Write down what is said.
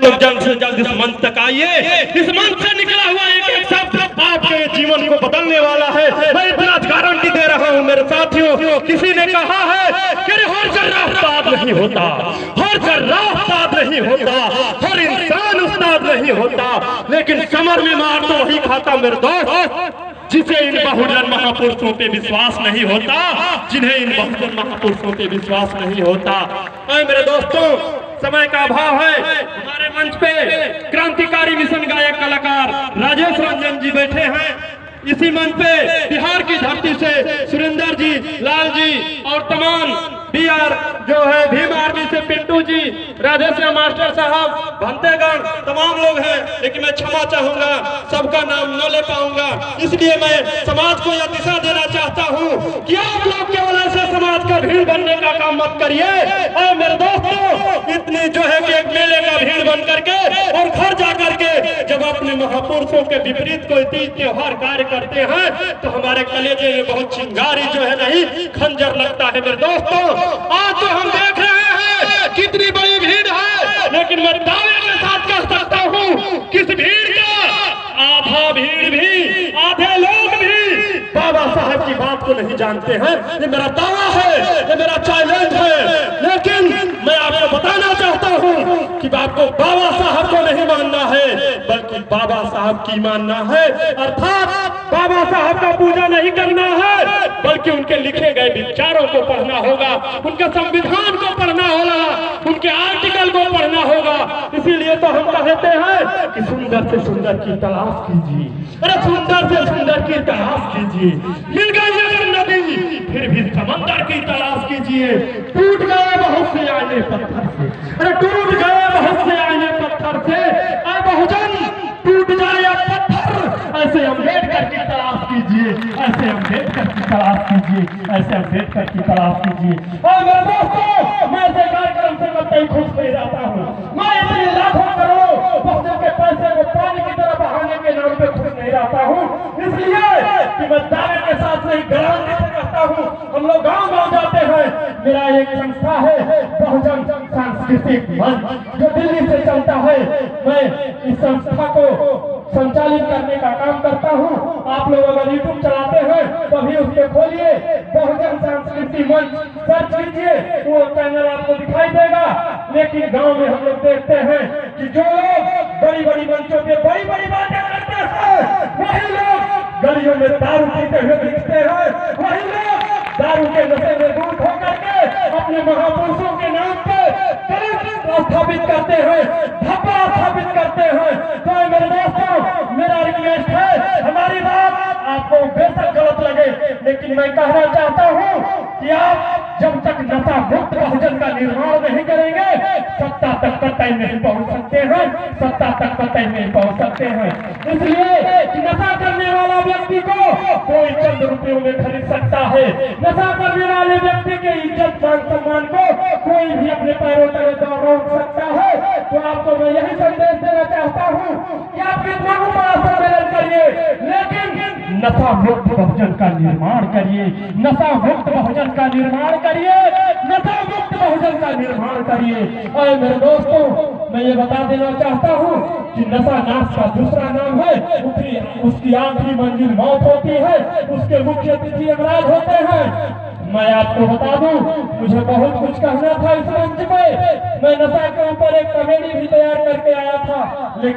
लोग जल्द से जल्द इस मंच तक आइए। इस मंच से निकला हुआ एक एक शब्द आपके जीवन को बदलने वाला है। मैं इतना गारंटी दे रहा हूँ मेरे साथियों। किसी ने कहा है कि हर जर्रा उस्ताद नहीं होता, हर जर्रा उस्ताद नहीं होता, हर इंसान उस्ताद नहीं होता, लेकिन कमर में मार तो वही खाता मेरे दोस्त जिसे इन बहुजन महापुरुषों पे विश्वास नहीं होता, जिन्हें इन बहुजन महापुरुषों पे विश्वास नहीं होता। मेरे दोस्तों, समय का अभाव है। हमारे मंच पे क्रांतिकारी मिशन गायक कलाकार राजेश रंजन जी बैठे हैं। इसी मंच पे बिहार की धरती से सुरेंद्र जी, लाल जी और तमाम बिहार जो है भीम आर्मी से पिंटू जी, राधेश्याम मास्टर साहब, भंतेगण तमाम लोग हैं। लेकिन मैं क्षमा चाहूंगा, सबका नाम न ले पाऊंगा, इसलिए मैं समाज को यह दिशा देना चाहता हूं कि आप लोग केवल ऐसे समाज का भीड़ बनने का काम मत करिए। और मेरे दोस्तों, इतनी जो है कि एक मेले का भीड़ बन करके और घर जा करके जब अपने महापुरुषों के विपरीत कोई तीज त्योहार कार्य करते हैं तो हमारे कलेजे में बहुत चिंगारी जो है नहीं खंजर लगता है। मेरे दोस्तों, आज तो हम देख रहे हैं कितनी बड़ी भीड़ है, लेकिन मैं दावे के साथ कह सकता हूँ किस भीड़ का आधा भीड़ भी, आधे लोग भी बाबा साहब की बात को नहीं जानते हैं। ये मेरा दावा है, ये मेरा चैलेंज है। लेकिन मैं आपको बताना चाहता हूँ कि आपको बाबा साहब को नहीं मानना है, बल्कि बाबा साहब की मानना है। अर्थात बाबा साहब का पूजा नहीं करना है, बल्कि उनके लिखे गए विचारों को पढ़ना होगा, उनके संविधान को पढ़ना होगा, उनके आर्टिकल को पढ़ना होगा। इसीलिए तो हम कहते हैं कि सुंदर से सुंदर की तलाश कीजिए, अरे सुंदर से सुंदर की तलाश कीजिए। मिल गई अगर नदी फिर भी समंदर की तलाश कीजिए। टूट गए बहुत से आईने पत्थर से, अरे टूट गए बहुत से आईने पत्थर से, और बहुजन टूट जाए पत्थर। ऐसे अम्बेडकर की तलाश कीजिए, ऐसे अम्बेडकर की तलाश कीजिए, ऐसे अम्बेडकर की तलाश कीजिए। और मेरे दोस्तों, मैं ऐसे कार्यक्रम से मैं कहीं खुश नहीं रहता हूँ। मैं इतने लाखों करोड़ों बच्चों के पैसे को पानी की तरह बहाने के नाम पे खुश नहीं रहता हूँ। इसलिए कि मैं दावे के साथ नहीं गारंटी से कहता हूँ, हम लोग गाँव गाँव जाते हैं। मेरा एक संस्था है बहुजन सांस्कृतिक मंच जो दिल्ली से चलता है। मैं इस संस्था को संचालित करने का काम करता हूं। आप लोग अगर यूट्यूब चलाते हैं तो अभी उसके खोलिए, बहुजन सांस्कृतिक मंच सर्च कीजिए, वो चैनल आपको दिखाई देगा। लेकिन गांव में हम लोग देखते हैं कि जो लोग बड़ी बड़ी मंचों पे बड़ी बड़ी बातें करते हैं, वही लोग गलियों में दारू पीते हुए दिखते हैं, वही लोग दारू के नशे में डूब होकर के अपने महापुरुषों के नाम पे स्थापित करते हैं, धब्बा स्थापित करते हैं। तो मेरे दोस्तों, मेरा रिक्वेस्ट है, हमारी बात आपको बेशक गलत लगे, लेकिन मैं कहना चाहता हूँ कि आप जब तक नशा मुक्त बहुजन का निर्माण नहीं करेंगे, सत्ता तक कतई नहीं पहुँच सकते हैं, सत्ता तक कतई नहीं पहुँच सकते हैं। इसलिए कि नशा करने वाला व्यक्ति को कोई चंद रुपयों में खरीद सकता है, नशा करने वाले व्यक्ति के इज्जत मान सम्मान को कोई भी अपने पैरों तले रोक सकता है। तो आपको मैं यही संदेश देना चाहता हूँ कि आप कितना बड़ा सम्मेलन करिए, लेकिन नशा मुक्त बहुजन का निर्माण करिए, नशा मुक्त बहुजन का निर्माण करिए, नशा मुक्त बहुजन का निर्माण करिए। और मेरे दोस्तों, मैं ये बता देना चाहता हूँ कि नशा नाश का दूसरा नाम है, उसकी आखिरी मंजिल मौत होती है, उसके मुख्य अतिथि यमराज होते हैं। मैं आपको बता दूं, मुझे बहुत कुछ कहना था इस मंच पे। मैं नशा के ऊपर एक कमेटी भी तैयार करके आया था, लेकिन